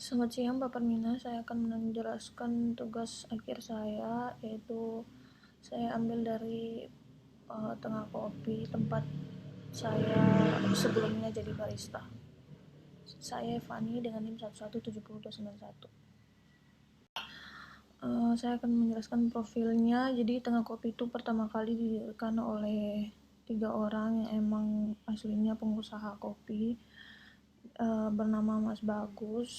Selamat siang Pak Permina, saya akan menjelaskan tugas akhir saya, yaitu saya ambil dari Tengah Kopi, tempat saya sebelumnya jadi barista. Saya Fani dengan NIM 1170291. Saya akan menjelaskan profilnya. Jadi Tengah Kopi itu pertama kali didirikan oleh 3 orang yang emang aslinya pengusaha kopi, bernama Mas Bagus,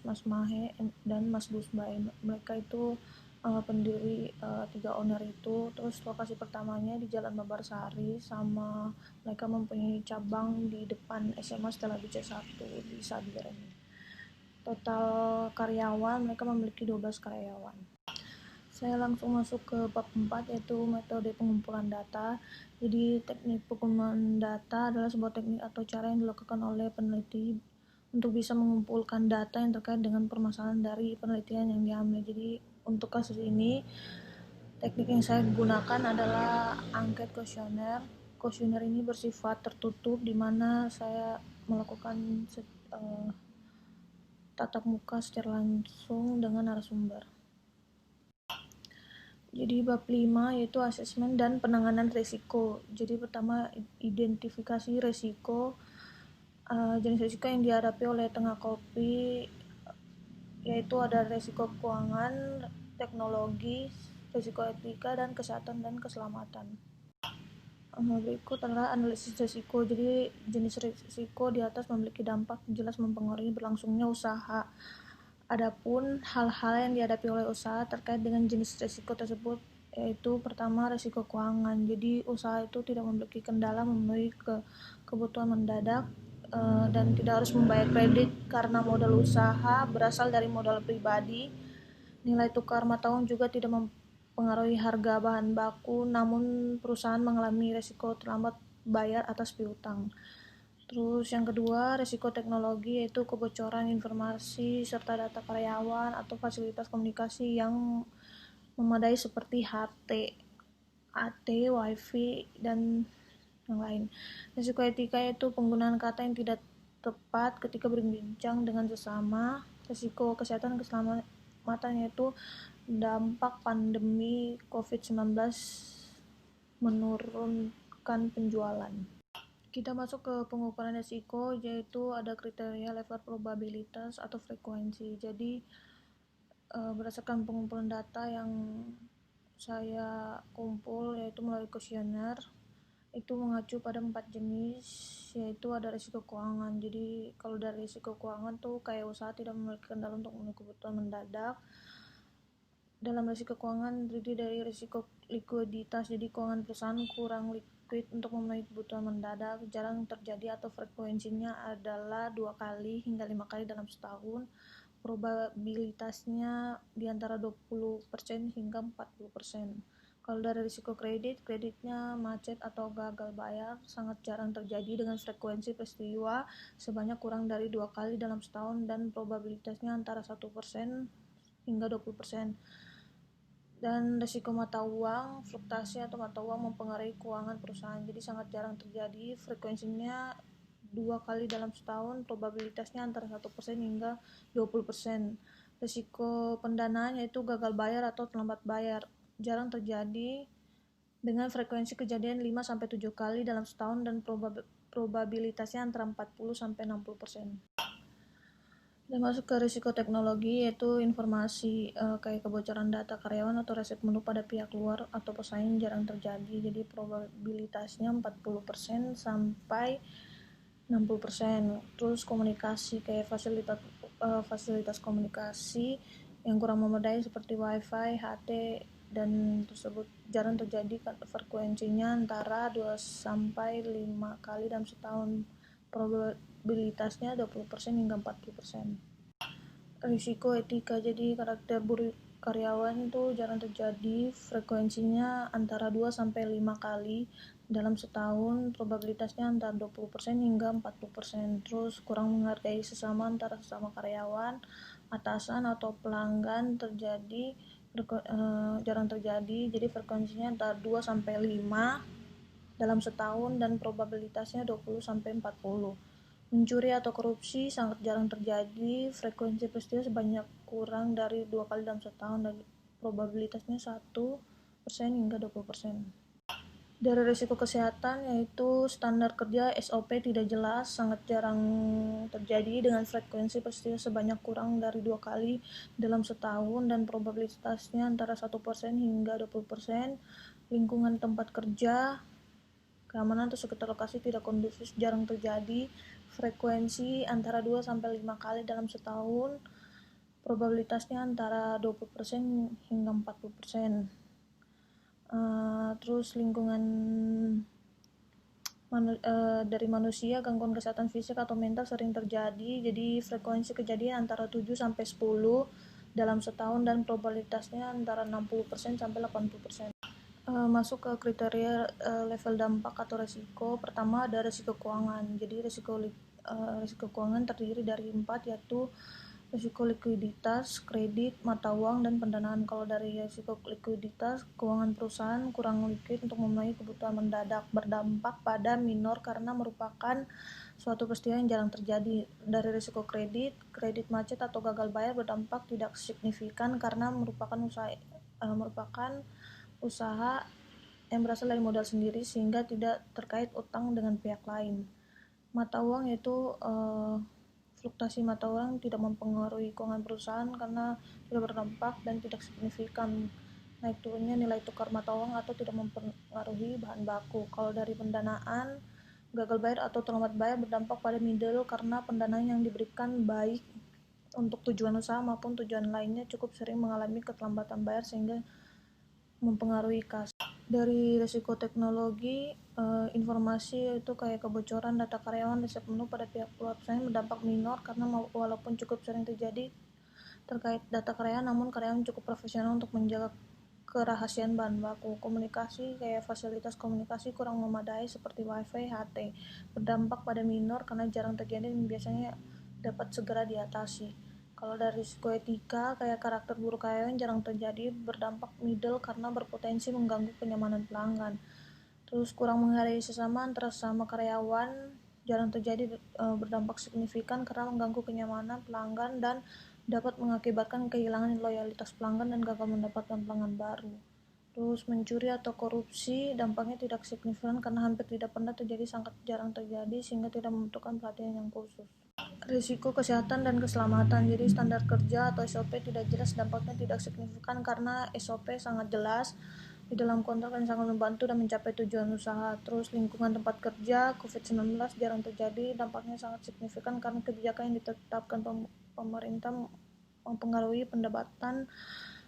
Mas Mahe, dan Mas Busbay. Mereka itu pendiri, 3 owner itu. Terus lokasi pertamanya di Jalan Babarsari, sama mereka mempunyai cabang di depan SMA Stella Beach 1 di Sabiren. Total karyawan, mereka memiliki 12 karyawan. Saya langsung masuk ke bab 4, yaitu metode pengumpulan data. Jadi teknik pengumpulan data adalah sebuah teknik atau cara yang dilakukan oleh peneliti untuk bisa mengumpulkan data yang terkait dengan permasalahan dari penelitian yang diambil. Jadi untuk kasus ini, teknik yang saya gunakan adalah angket kuesioner. Kuesioner ini bersifat tertutup, di mana saya melakukan tatap muka secara langsung dengan narasumber. Jadi bab 5 yaitu asesmen dan penanganan risiko. Jadi pertama, identifikasi risiko. Jenis risiko yang dihadapi oleh Tengah Kopi yaitu ada risiko keuangan, teknologi, risiko etika, dan kesehatan dan keselamatan. Berikut adalah analisis risiko. Jadi jenis risiko di atas memiliki dampak jelas mempengaruhi berlangsungnya usaha. Adapun hal-hal yang dihadapi oleh usaha terkait dengan jenis risiko tersebut, yaitu pertama, risiko keuangan. Jadi usaha itu tidak memiliki kendala memenuhi kebutuhan mendadak dan tidak harus membayar kredit karena modal usaha berasal dari modal pribadi. Nilai tukar mata uang juga tidak mempengaruhi harga bahan baku, namun perusahaan mengalami risiko terlambat bayar atas piutang. Terus yang kedua, risiko teknologi, yaitu kebocoran informasi serta data karyawan atau fasilitas komunikasi yang memadai seperti HT, AT, WiFi, dan yang lain. Risiko etika yaitu penggunaan kata yang tidak tepat ketika berbincang dengan sesama. Risiko kesehatan dan keselamatan yaitu dampak pandemi COVID-19 menurunkan penjualan. Kita masuk ke pengukuran risiko, yaitu ada kriteria level probabilitas atau frekuensi. Jadi berdasarkan pengumpulan data yang saya kumpul, yaitu melalui kuesioner, itu mengacu pada 4 jenis, yaitu ada risiko keuangan. Jadi kalau dari risiko keuangan tuh kayak usaha tidak memiliki kendala untuk memenuhi kebutuhan mendadak. Dalam risiko keuangan terdiri dari risiko likuiditas, jadi keuangan perusahaan kurang liquid untuk memenuhi kebutuhan mendadak, jarang terjadi atau frekuensinya adalah 2 kali hingga 5 kali dalam setahun. Probabilitasnya di antara 20% hingga 40%. Kalau dari risiko kreditnya macet atau gagal bayar sangat jarang terjadi dengan frekuensi peristiwa sebanyak kurang dari 2 kali dalam setahun dan probabilitasnya antara 1% hingga 20%. Dan risiko mata uang, fluktuasi atau mata uang mempengaruhi keuangan perusahaan, jadi sangat jarang terjadi, frekuensinya 2 kali dalam setahun, probabilitasnya antara 1% hingga 20%. Risiko pendanaan yaitu gagal bayar atau terlambat bayar, jarang terjadi dengan frekuensi kejadian 5-7 kali dalam setahun dan probabilitasnya antara 40-60%. Dan masuk ke risiko teknologi, yaitu informasi kayak kebocoran data karyawan atau reset menu pada pihak luar atau pesaing jarang terjadi, jadi probabilitasnya 40% sampai 60%. Terus komunikasi kayak fasilitas komunikasi yang kurang memadai seperti WiFi, HT, dan tersebut jarang terjadi, frekuensinya antara 2-5 kali dalam setahun, probabilitasnya 20% hingga 40%. Risiko etika, jadi karakter buruk karyawan itu jarang terjadi, frekuensinya antara 2-5 kali dalam setahun, probabilitasnya antara 20% hingga 40%. Terus kurang menghargai sesama antara sesama karyawan, atasan atau pelanggan jarang terjadi, jadi frekuensinya antara 2-5 dalam setahun dan probabilitasnya 20-40. Mencuri atau korupsi sangat jarang terjadi, frekuensi peristiwa sebanyak kurang dari 2 kali dalam setahun dan probabilitasnya 1% hingga 20%. Dari risiko kesehatan yaitu standar kerja SOP tidak jelas, sangat jarang terjadi dengan frekuensi peristiwa sebanyak kurang dari 2 kali dalam setahun dan probabilitasnya antara 1% hingga 20%. Lingkungan tempat kerja, keamanan atau sekitar lokasi tidak kondusif jarang terjadi, frekuensi antara 2 sampai 5 kali dalam setahun, probabilitasnya antara 20% hingga 40%. Terus lingkungan dari manusia, gangguan kesehatan fisik atau mental sering terjadi, jadi frekuensi kejadian antara 7 sampai 10 dalam setahun dan probabilitasnya antara 60% sampai 80%. Masuk ke kriteria level dampak atau resiko. Pertama ada resiko keuangan. Jadi resiko keuangan terdiri dari 4, yaitu risiko likuiditas, kredit, mata uang, dan pendanaan. Kalau dari risiko likuiditas, keuangan perusahaan kurang likuid untuk memenuhi kebutuhan mendadak, berdampak pada minor karena merupakan suatu peristiwa yang jarang terjadi. Dari risiko kredit, kredit macet atau gagal bayar berdampak tidak signifikan karena merupakan usaha yang berasal dari modal sendiri sehingga tidak terkait utang dengan pihak lain. Mata uang yaitu fluktuasi mata uang tidak mempengaruhi keuangan perusahaan karena tidak berdampak dan tidak signifikan naik turunnya nilai tukar mata uang atau tidak mempengaruhi bahan baku. Kalau dari pendanaan, gagal bayar atau terlambat bayar berdampak pada middle karena pendanaan yang diberikan baik untuk tujuan usaha maupun tujuan lainnya cukup sering mengalami keterlambatan bayar sehingga mempengaruhi kas. Dari risiko teknologi, informasi itu kayak kebocoran data karyawan, resep menu pada pihak perusahaan berdampak minor karena walaupun cukup sering terjadi terkait data karyawan, namun karyawan cukup profesional untuk menjaga kerahasiaan bahan baku. Komunikasi kayak fasilitas komunikasi kurang memadai seperti wifi, HT berdampak pada minor karena jarang terjadi dan biasanya dapat segera diatasi. Kalau dari risiko etika, kayak karakter buruk karyawan jarang terjadi, berdampak middle karena berpotensi mengganggu kenyamanan pelanggan. Terus kurang menghargai sesama antara sesama karyawan jarang terjadi, berdampak signifikan karena mengganggu kenyamanan pelanggan dan dapat mengakibatkan kehilangan loyalitas pelanggan dan gagal mendapatkan pelanggan baru. Terus mencuri atau korupsi dampaknya tidak signifikan karena hampir tidak pernah terjadi, sangat jarang terjadi sehingga tidak membutuhkan perhatian yang khusus. Risiko kesehatan dan keselamatan. Jadi standar kerja atau SOP tidak jelas, dampaknya tidak signifikan karena SOP sangat jelas di dalam kontrak yang sangat membantu dan mencapai tujuan usaha. Terus lingkungan tempat kerja, COVID-19 jarang terjadi, dampaknya sangat signifikan karena kebijakan yang ditetapkan pemerintah mempengaruhi pendapatan,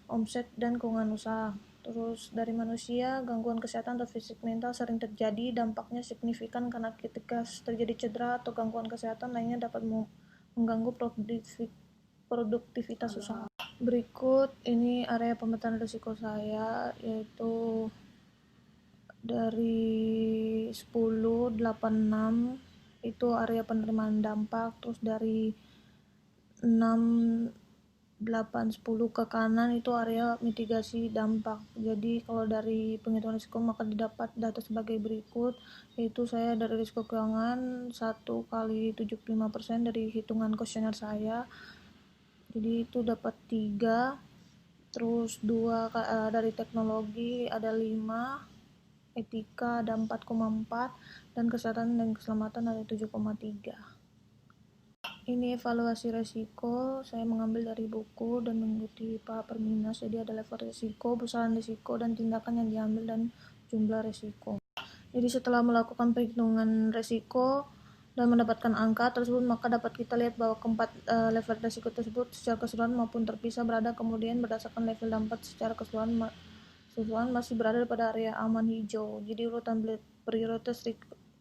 omset, dan keuangan usaha. Terus dari manusia, gangguan kesehatan atau fisik mental sering terjadi, dampaknya signifikan karena ketika terjadi cedera atau gangguan kesehatan lainnya dapat mengganggu produktivitas usaha. Berikut ini area pemetaan risiko saya, yaitu dari 10, 8, 6 itu area penerimaan dampak, terus dari 6, 8, 10 ke kanan itu area mitigasi dampak. Jadi kalau dari penghitungan risiko maka didapat data sebagai berikut, yaitu saya dari risiko keuangan 1 kali 75% dari hitungan kuesioner saya, jadi itu dapat 3. Terus 2 dari teknologi ada 5, etika ada 4,4, dan kesehatan dan keselamatan ada 7,3. Ini evaluasi resiko, saya mengambil dari buku dan mengikuti Pak Perminas. Jadi ada level resiko, besaran resiko, dan tindakan yang diambil dan jumlah resiko. Jadi setelah melakukan perhitungan resiko dan mendapatkan angka tersebut, maka dapat kita lihat bahwa keempat level resiko tersebut secara keseluruhan maupun terpisah berada, kemudian berdasarkan level dampak secara keseluruhan masih berada pada area aman hijau. Jadi urutan prioritas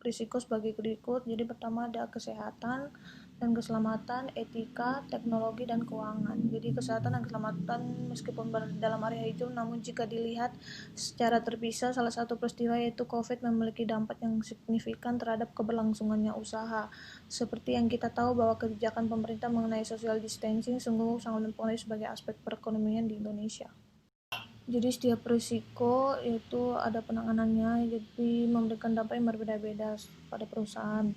risiko sebagai berikut. Jadi pertama ada kesehatan dan keselamatan, etika, teknologi, dan keuangan. Jadi kesehatan dan keselamatan meskipun berada dalam area hijau, namun jika dilihat secara terpisah, salah satu peristiwa yaitu COVID memiliki dampak yang signifikan terhadap keberlangsungannya usaha. Seperti yang kita tahu bahwa kebijakan pemerintah mengenai social distancing sungguh sangat mempengaruhi sebagai aspek perekonomian di Indonesia. Jadi setiap risiko itu ada penanganannya, jadi memberikan dampak yang berbeda-beda pada perusahaan.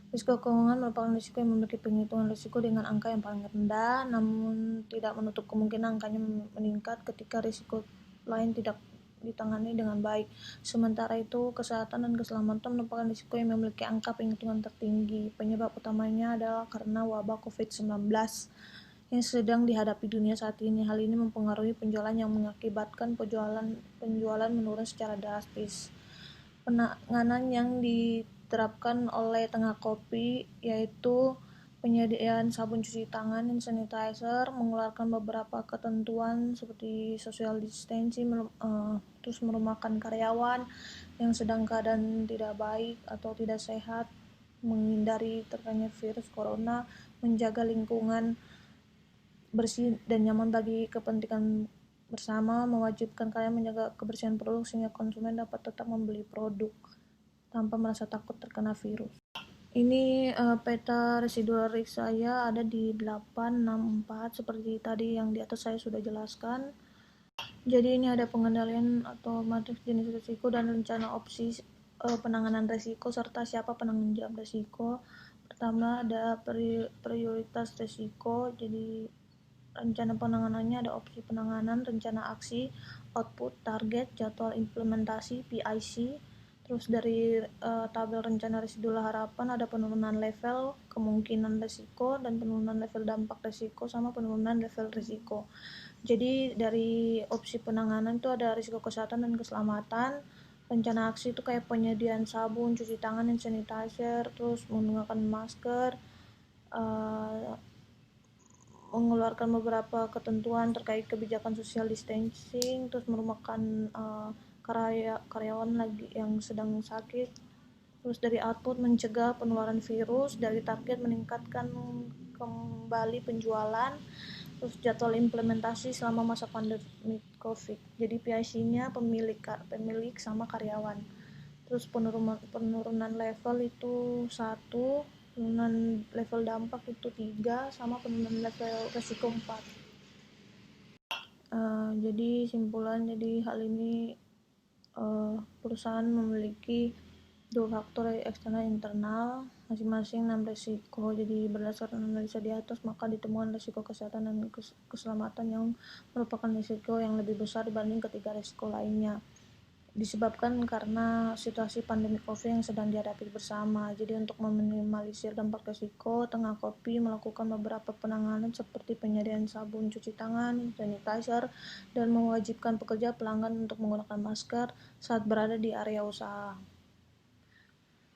Risiko keuangan merupakan risiko yang memiliki penghitungan risiko dengan angka yang paling rendah, namun tidak menutup kemungkinan angkanya meningkat ketika risiko lain tidak ditangani dengan baik. Sementara itu, kesehatan dan keselamatan merupakan risiko yang memiliki angka penghitungan tertinggi. Penyebab utamanya adalah karena wabah COVID-19 yang sedang dihadapi dunia saat ini. Hal ini mempengaruhi penjualan yang mengakibatkan penjualan menurun secara drastis. Penanganan yang diterapkan oleh Tengah Kopi yaitu penyediaan sabun cuci tangan dan sanitizer, mengeluarkan beberapa ketentuan seperti social distancing, terus merumahkan karyawan yang sedang keadaan tidak baik atau tidak sehat, menghindari terkena virus corona, menjaga lingkungan bersih dan nyaman bagi kepentingan bersama, mewajibkan kalian menjaga kebersihan produk sehingga konsumen dapat tetap membeli produk tanpa merasa takut terkena virus. Ini peta residual risk saya ada di 864 seperti tadi yang di atas saya sudah jelaskan. Jadi ini ada pengendalian atau matriks jenis risiko dan rencana opsi penanganan risiko serta siapa penanggung jawab risiko. Pertama ada prioritas risiko, jadi rencana penanganannya ada opsi penanganan, rencana aksi, output, target, jadwal implementasi, PIC. Terus dari tabel rencana residual harapan ada penurunan level kemungkinan risiko dan penurunan level dampak risiko sama penurunan level risiko. Jadi dari opsi penanganan itu ada risiko kesehatan dan keselamatan. Rencana aksi itu kayak penyediaan sabun, cuci tangan, dan sanitizer, terus menggunakan masker, mengeluarkan beberapa ketentuan terkait kebijakan social distancing, terus merumahkan karyawan lagi yang sedang sakit. Terus dari output mencegah penularan virus, dari target meningkatkan kembali penjualan, terus jadwal implementasi selama masa pandemi COVID. Jadi PIC-nya pemilik sama karyawan. Terus penurunan level itu 1, penurunan level dampak itu 3, sama penurunan level resiko 4. Jadi simpulan, jadi hal ini perusahaan memiliki dua faktor eksternal internal, masing-masing 6 risiko. Jadi berdasarkan analisa di atas maka ditemukan risiko kesehatan dan keselamatan yang merupakan risiko yang lebih besar dibanding ketiga risiko lainnya, disebabkan karena situasi pandemi COVID yang sedang dihadapi bersama. Jadi untuk meminimalisir dampak risiko, Tengah Kopi melakukan beberapa penanganan seperti penyediaan sabun cuci tangan, sanitizer, dan mewajibkan pekerja pelanggan untuk menggunakan masker saat berada di area usaha.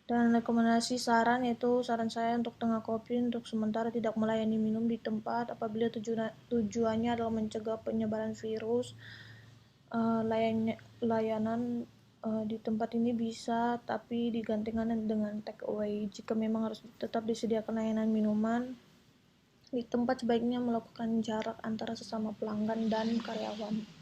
Dan rekomendasi saran yaitu saran saya untuk Tengah Kopi untuk sementara tidak melayani minum di tempat apabila tujuannya adalah mencegah penyebaran virus. Layanan di tempat ini bisa tapi digantikan dengan take away. Jika memang harus tetap disediakan layanan minuman di tempat, sebaiknya melakukan jarak antara sesama pelanggan dan karyawan.